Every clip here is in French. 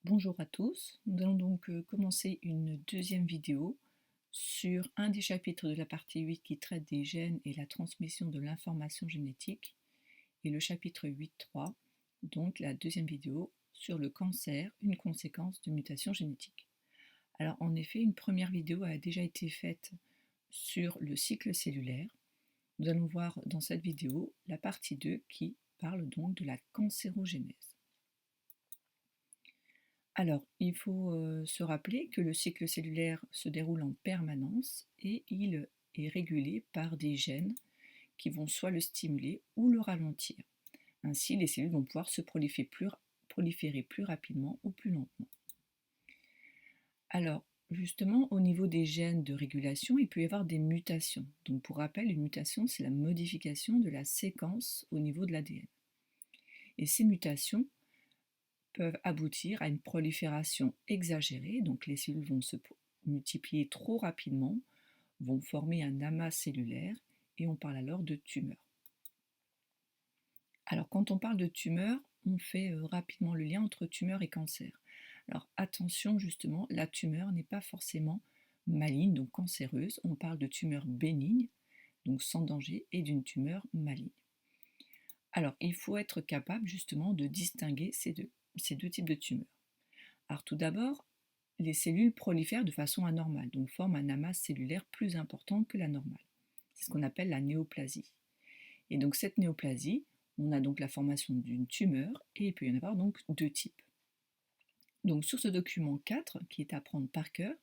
Bonjour à tous, nous allons donc commencer une deuxième vidéo sur un des chapitres de la partie 8 qui traite des gènes et la transmission de l'information génétique et le chapitre 8.3, donc la deuxième vidéo sur le cancer, une conséquence de mutation génétique. Alors en effet, une première vidéo a déjà été faite sur le cycle cellulaire. Nous allons voir dans cette vidéo la partie 2 qui parle donc de la cancérogénèse. Alors, il faut se rappeler que le cycle cellulaire se déroule en permanence et il est régulé par des gènes qui vont soit le stimuler ou le ralentir. Ainsi, les cellules vont pouvoir se proliférer plus rapidement ou plus lentement. Alors, justement, au niveau des gènes de régulation, il peut y avoir des mutations. Donc, pour rappel, une mutation, c'est la modification de la séquence au niveau de l'ADN. Et ces mutations peuvent aboutir à une prolifération exagérée, donc les cellules vont se multiplier trop rapidement, vont former un amas cellulaire et on parle alors de tumeur. Alors quand on parle de tumeur, on fait rapidement le lien entre tumeur et cancer. Alors attention justement, la tumeur n'est pas forcément maligne, donc cancéreuse, on parle de tumeur bénigne, donc sans danger, et d'une tumeur maligne. Alors il faut être capable justement de distinguer ces deux types de tumeurs. Alors tout d'abord, les cellules prolifèrent de façon anormale, donc forment un amas cellulaire plus important que la normale. C'est ce qu'on appelle la néoplasie. Et donc cette néoplasie, on a donc la formation d'une tumeur et il peut y en avoir donc deux types. Donc sur ce document 4, qui est à prendre par cœur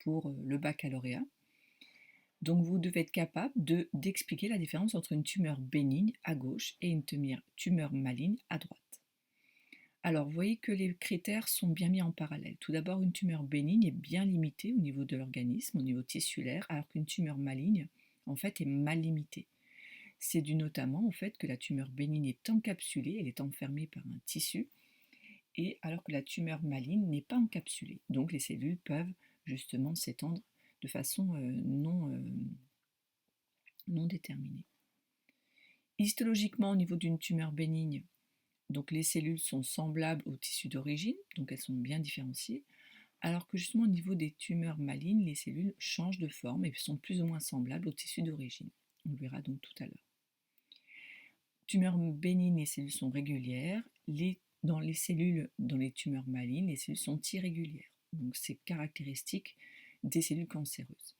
pour le baccalauréat, donc vous devez être capable d'expliquer la différence entre une tumeur bénigne à gauche et une tumeur maligne à droite. Alors, vous voyez que les critères sont bien mis en parallèle. Tout d'abord, une tumeur bénigne est bien limitée au niveau de l'organisme, au niveau tissulaire, alors qu'une tumeur maligne, en fait, est mal limitée. C'est dû notamment au fait que la tumeur bénigne est encapsulée, elle est enfermée par un tissu, et alors que la tumeur maligne n'est pas encapsulée. Donc, les cellules peuvent justement s'étendre de façon non déterminée. Histologiquement, au niveau d'une tumeur bénigne, donc les cellules sont semblables au tissu d'origine, donc elles sont bien différenciées, alors que justement au niveau des tumeurs malignes, les cellules changent de forme et sont plus ou moins semblables au tissu d'origine. On le verra donc tout à l'heure. Tumeurs bénignes, les cellules sont régulières. Dans les tumeurs malignes, les cellules sont irrégulières. Donc c'est caractéristique des cellules cancéreuses.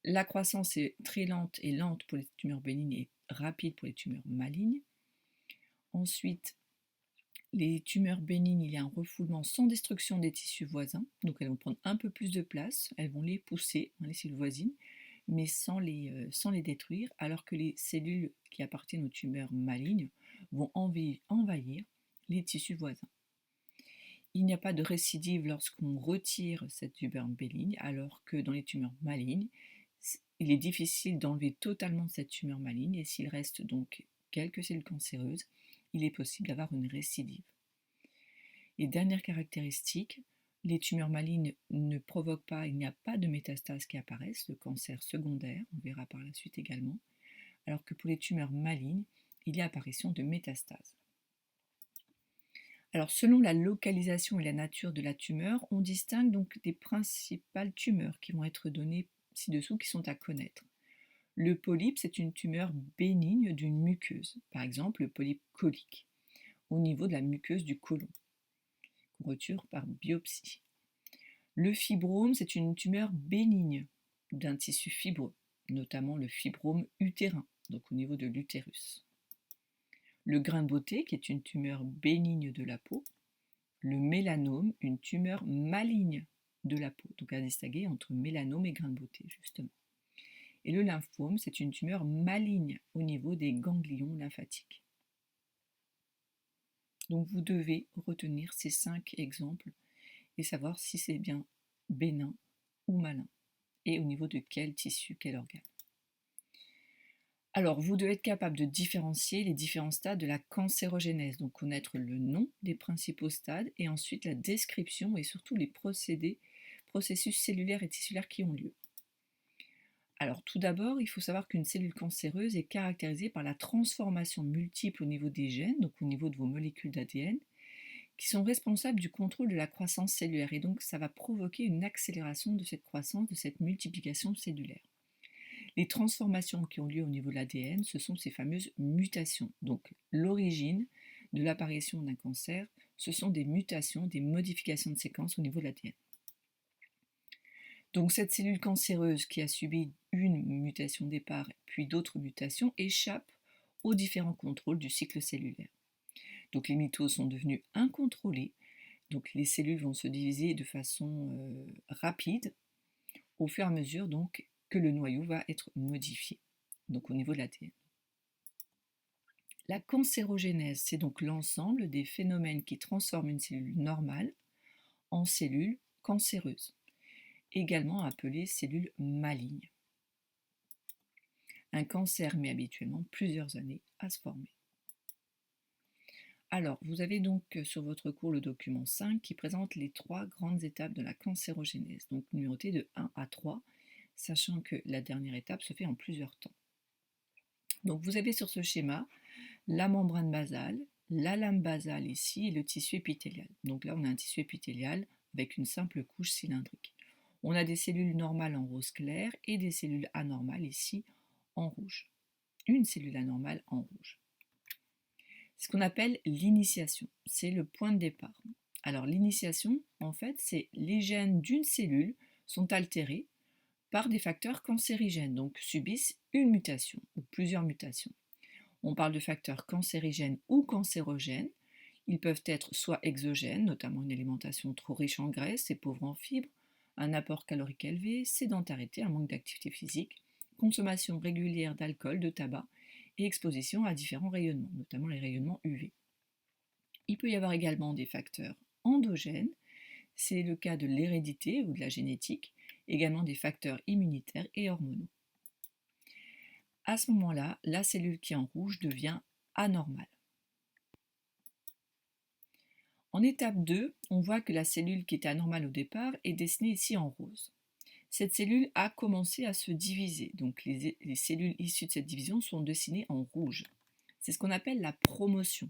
La croissance est très lente et lente pour les tumeurs bénignes et rapide pour les tumeurs malignes. Ensuite, les tumeurs bénignes, il y a un refoulement sans destruction des tissus voisins, donc elles vont prendre un peu plus de place, elles vont les pousser, les cellules voisines, mais sans les détruire, alors que les cellules qui appartiennent aux tumeurs malignes vont envahir les tissus voisins. Il n'y a pas de récidive lorsqu'on retire cette tumeur bénigne, alors que dans les tumeurs malignes, il est difficile d'enlever totalement cette tumeur maligne, et s'il reste donc quelques cellules cancéreuses, il est possible d'avoir une récidive. Et dernière caractéristique, les tumeurs malignes ne provoquent pas, il n'y a pas de métastases qui apparaissent, le cancer secondaire, on verra par la suite également, alors que pour les tumeurs malignes, il y a apparition de métastases. Alors selon la localisation et la nature de la tumeur, on distingue donc des principales tumeurs qui vont être données ci-dessous, qui sont à connaître. Le polype, c'est une tumeur bénigne d'une muqueuse, par exemple le polype colique, au niveau de la muqueuse du côlon, qu'on retire par biopsie. Le fibrome, c'est une tumeur bénigne d'un tissu fibreux, notamment le fibrome utérin, donc au niveau de l'utérus. Le grain de beauté, qui est une tumeur bénigne de la peau. Le mélanome, une tumeur maligne de la peau, donc à distinguer entre mélanome et grain de beauté, justement. Et le lymphome, c'est une tumeur maligne au niveau des ganglions lymphatiques. Donc vous devez retenir ces 5 exemples et savoir si c'est bien bénin ou malin, et au niveau de quel tissu, quel organe. Alors, vous devez être capable de différencier les différents stades de la cancérogénèse, donc connaître le nom des principaux stades et ensuite la description et surtout les processus cellulaires et tissulaires qui ont lieu. Alors, tout d'abord, il faut savoir qu'une cellule cancéreuse est caractérisée par la transformation multiple au niveau des gènes, donc au niveau de vos molécules d'ADN, qui sont responsables du contrôle de la croissance cellulaire. Et donc, ça va provoquer une accélération de cette croissance, de cette multiplication cellulaire. Les transformations qui ont lieu au niveau de l'ADN, ce sont ces fameuses mutations. Donc, l'origine de l'apparition d'un cancer, ce sont des mutations, des modifications de séquence au niveau de l'ADN. Donc, cette cellule cancéreuse qui a subi une mutation de départ, puis d'autres mutations, échappe aux différents contrôles du cycle cellulaire. Donc, les mitoses sont devenues incontrôlées. Donc, les cellules vont se diviser de façon rapide au fur et à mesure donc, que le noyau va être modifié, donc au niveau de l'ADN. La cancérogénèse, c'est donc l'ensemble des phénomènes qui transforment une cellule normale en cellule cancéreuse, également appelée cellule maligne. Un cancer met habituellement plusieurs années à se former. Alors, vous avez donc sur votre cours le document 5 qui présente les 3 grandes étapes de la cancérogénèse, donc numérotées de 1 à 3, sachant que la dernière étape se fait en plusieurs temps. Donc vous avez sur ce schéma la membrane basale, la lame basale ici et le tissu épithélial. Donc là on a un tissu épithélial avec une simple couche cylindrique. On a des cellules normales en rose clair et des cellules anormales ici en rouge. Une cellule anormale en rouge. C'est ce qu'on appelle l'initiation, c'est le point de départ. Alors l'initiation, en fait, c'est les gènes d'une cellule sont altérés par des facteurs cancérigènes, donc subissent une mutation ou plusieurs mutations. On parle de facteurs cancérigènes ou cancérogènes. Ils peuvent être soit exogènes, notamment une alimentation trop riche en graisse et pauvre en fibres, un apport calorique élevé, sédentarité, un manque d'activité physique, consommation régulière d'alcool, de tabac et exposition à différents rayonnements, notamment les rayonnements UV. Il peut y avoir également des facteurs endogènes, c'est le cas de l'hérédité ou de la génétique, également des facteurs immunitaires et hormonaux. À ce moment-là, la cellule qui est en rouge devient anormale. En étape 2, on voit que la cellule qui était anormale au départ est dessinée ici en rose. Cette cellule a commencé à se diviser, donc les cellules issues de cette division sont dessinées en rouge. C'est ce qu'on appelle la promotion.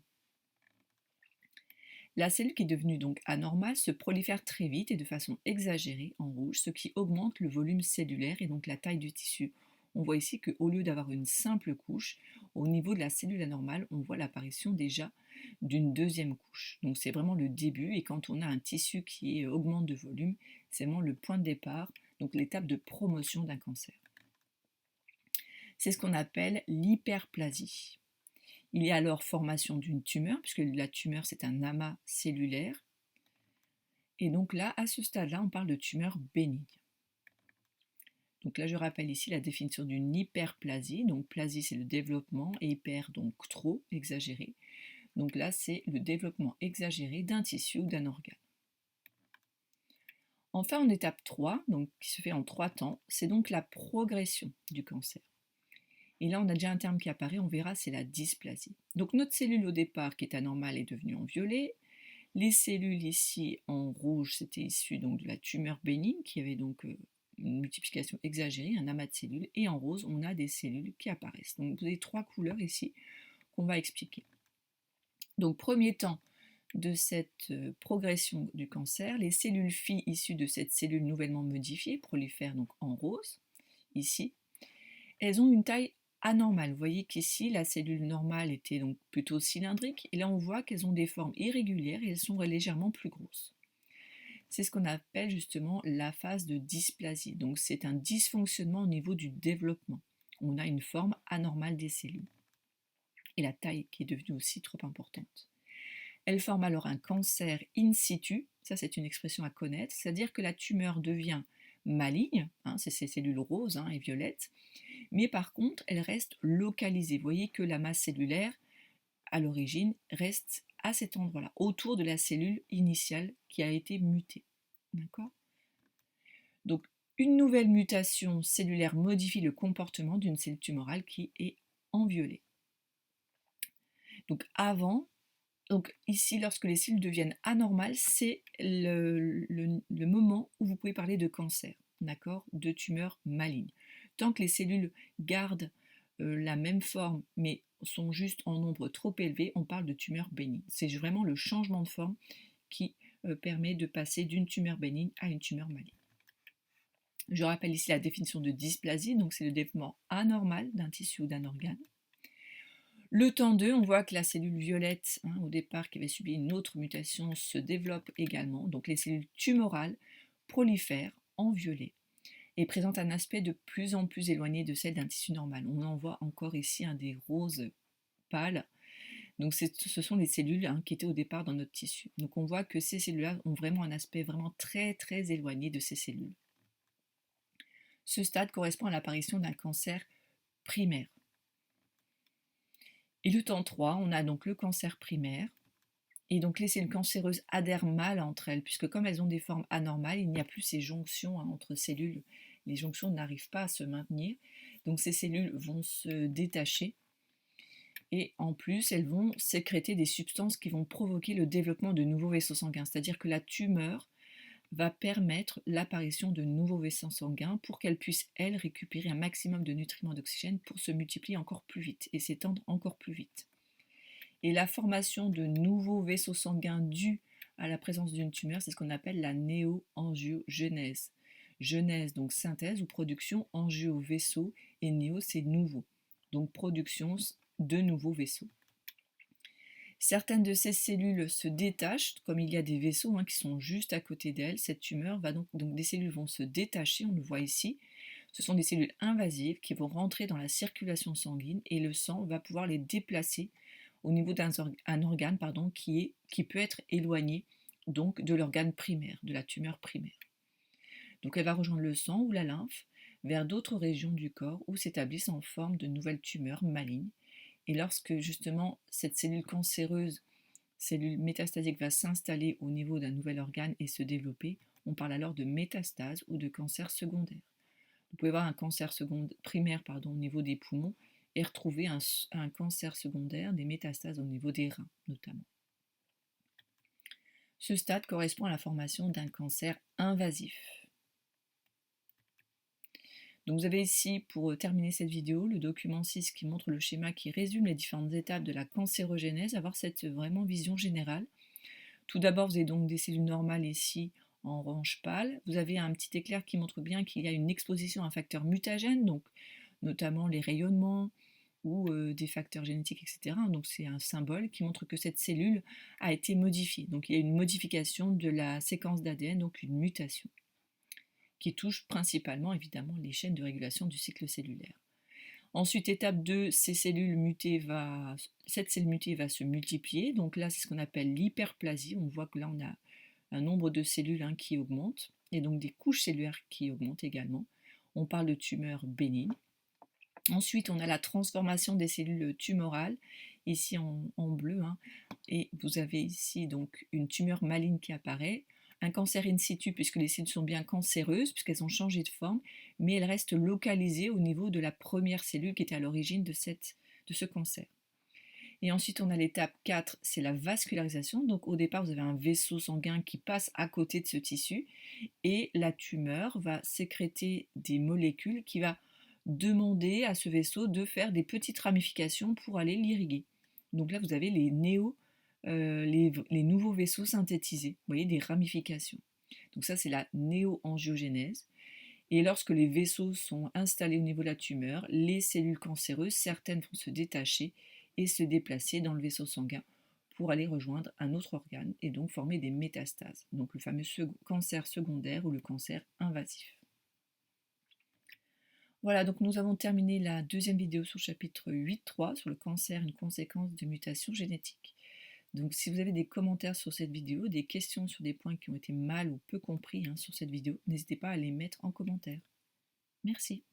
La cellule qui est devenue donc anormale se prolifère très vite et de façon exagérée en rouge, ce qui augmente le volume cellulaire et donc la taille du tissu. On voit ici qu'au lieu d'avoir une simple couche, au niveau de la cellule anormale, on voit l'apparition déjà d'une deuxième couche. Donc c'est vraiment le début et quand on a un tissu qui augmente de volume, c'est vraiment le point de départ, donc l'étape de promotion d'un cancer. C'est ce qu'on appelle l'hyperplasie. Il y a alors formation d'une tumeur, puisque la tumeur c'est un amas cellulaire. Et donc là, à ce stade-là, on parle de tumeur bénigne. Donc là, je rappelle ici la définition d'une hyperplasie. Donc plasie, c'est le développement, et hyper, donc trop, exagéré. Donc là, c'est le développement exagéré d'un tissu ou d'un organe. Enfin, en étape 3, donc, qui se fait en 3 temps, c'est donc la progression du cancer. Et là, on a déjà un terme qui apparaît, on verra, c'est la dysplasie. Donc notre cellule au départ qui est anormale est devenue en violet. Les cellules ici en rouge, c'était issu donc de la tumeur bénigne qui avait donc une multiplication exagérée, un amas de cellules. Et en rose, on a des cellules qui apparaissent. Donc vous avez 3 couleurs ici qu'on va expliquer. Donc premier temps de cette progression du cancer, les cellules filles issues de cette cellule nouvellement modifiée prolifèrent donc en rose, ici. Elles ont une taille anormale. Vous voyez qu'ici, la cellule normale était donc plutôt cylindrique, et là on voit qu'elles ont des formes irrégulières et elles sont légèrement plus grosses. C'est ce qu'on appelle justement la phase de dysplasie. Donc c'est un dysfonctionnement au niveau du développement. On a une forme anormale des cellules. Et la taille qui est devenue aussi trop importante. Elles forment alors un cancer in situ, ça c'est une expression à connaître, c'est-à-dire que la tumeur devient maligne, c'est ces cellules roses et violettes, mais par contre, elle reste localisée. Vous voyez que la masse cellulaire, à l'origine, reste à cet endroit-là, autour de la cellule initiale qui a été mutée. D'accord ? Donc, une nouvelle mutation cellulaire modifie le comportement d'une cellule tumorale qui est en violet. Donc, ici, lorsque les cellules deviennent anormales, c'est le moment où vous pouvez parler de cancer, d'accord, de tumeur maligne. Tant que les cellules gardent la même forme, mais sont juste en nombre trop élevé, on parle de tumeur bénigne. C'est vraiment le changement de forme qui permet de passer d'une tumeur bénigne à une tumeur maligne. Je rappelle ici la définition de dysplasie, donc c'est le développement anormal d'un tissu ou d'un organe. Le temps 2, on voit que la cellule violette, au départ, qui avait subi une autre mutation, se développe également. Donc les cellules tumorales prolifèrent en violet et présentent un aspect de plus en plus éloigné de celle d'un tissu normal. On en voit encore ici des roses pâles. Donc ce sont les cellules qui étaient au départ dans notre tissu. Donc on voit que ces cellules-là ont vraiment un aspect vraiment très très éloigné de ces cellules. Ce stade correspond à l'apparition d'un cancer primaire. Et le temps 3, on a donc le cancer primaire. Et donc les cellules cancéreuses adhèrent mal entre elles, puisque comme elles ont des formes anormales, il n'y a plus ces jonctions entre cellules. Les jonctions n'arrivent pas à se maintenir. Donc ces cellules vont se détacher. Et en plus, elles vont sécréter des substances qui vont provoquer le développement de nouveaux vaisseaux sanguins. C'est-à-dire que la tumeur va permettre l'apparition de nouveaux vaisseaux sanguins pour qu'elles puissent, elles, récupérer un maximum de nutriments d'oxygène pour se multiplier encore plus vite et s'étendre encore plus vite. Et la formation de nouveaux vaisseaux sanguins dus à la présence d'une tumeur, c'est ce qu'on appelle la néoangiogenèse. Genèse, donc synthèse ou production, angio, vaisseau, et néo, c'est nouveau. Donc production de nouveaux vaisseaux. Certaines de ces cellules se détachent, comme il y a des vaisseaux qui sont juste à côté d'elles. Cette tumeur va donc des cellules vont se détacher, on le voit ici. Ce sont des cellules invasives qui vont rentrer dans la circulation sanguine et le sang va pouvoir les déplacer au niveau d'un organe qui peut être éloigné donc de l'organe primaire, de la tumeur primaire. Donc elle va rejoindre le sang ou la lymphe vers d'autres régions du corps où s'établissent en forme de nouvelles tumeurs malignes. Et lorsque justement cette cellule cancéreuse, cellule métastasique, va s'installer au niveau d'un nouvel organe et se développer, on parle alors de métastase ou de cancer secondaire. Vous pouvez avoir un cancer primaire au niveau des poumons et retrouver un cancer secondaire, des métastases au niveau des reins notamment. Ce stade correspond à la formation d'un cancer invasif. Donc vous avez ici, pour terminer cette vidéo, le document 6 qui montre le schéma qui résume les différentes étapes de la cancérogénèse, avoir cette vraiment vision générale. Tout d'abord, vous avez donc des cellules normales ici en orange pâle. Vous avez un petit éclair qui montre bien qu'il y a une exposition à un facteur mutagène, donc notamment les rayonnements ou des facteurs génétiques, etc. Donc c'est un symbole qui montre que cette cellule a été modifiée. Donc il y a une modification de la séquence d'ADN, donc une mutation, qui touche principalement évidemment les chaînes de régulation du cycle cellulaire. Ensuite, étape 2, cette cellule mutée va se multiplier. Donc là, c'est ce qu'on appelle l'hyperplasie. On voit que là, on a un nombre de cellules qui augmente, et donc des couches cellulaires qui augmentent également. On parle de tumeurs bénignes. Ensuite, on a la transformation des cellules tumorales, ici en bleu, et vous avez ici donc une tumeur maligne qui apparaît. Un cancer in situ, puisque les cellules sont bien cancéreuses, puisqu'elles ont changé de forme, mais elles restent localisées au niveau de la première cellule qui était à l'origine de ce cancer. Et ensuite, on a l'étape 4, c'est la vascularisation. Donc au départ, vous avez un vaisseau sanguin qui passe à côté de ce tissu, et la tumeur va sécréter des molécules qui va demander à ce vaisseau de faire des petites ramifications pour aller l'irriguer. Donc là, vous avez les nouveaux vaisseaux synthétisés, vous voyez, des ramifications. Donc ça, c'est la néoangiogénèse. Et lorsque les vaisseaux sont installés au niveau de la tumeur, les cellules cancéreuses, certaines vont se détacher et se déplacer dans le vaisseau sanguin pour aller rejoindre un autre organe et donc former des métastases. Donc le fameux cancer secondaire ou le cancer invasif. Voilà, donc nous avons terminé la deuxième vidéo sur le chapitre 8.3 sur le cancer, une conséquence de mutations génétiques. Donc si vous avez des commentaires sur cette vidéo, des questions sur des points qui ont été mal ou peu compris sur cette vidéo, n'hésitez pas à les mettre en commentaire. Merci.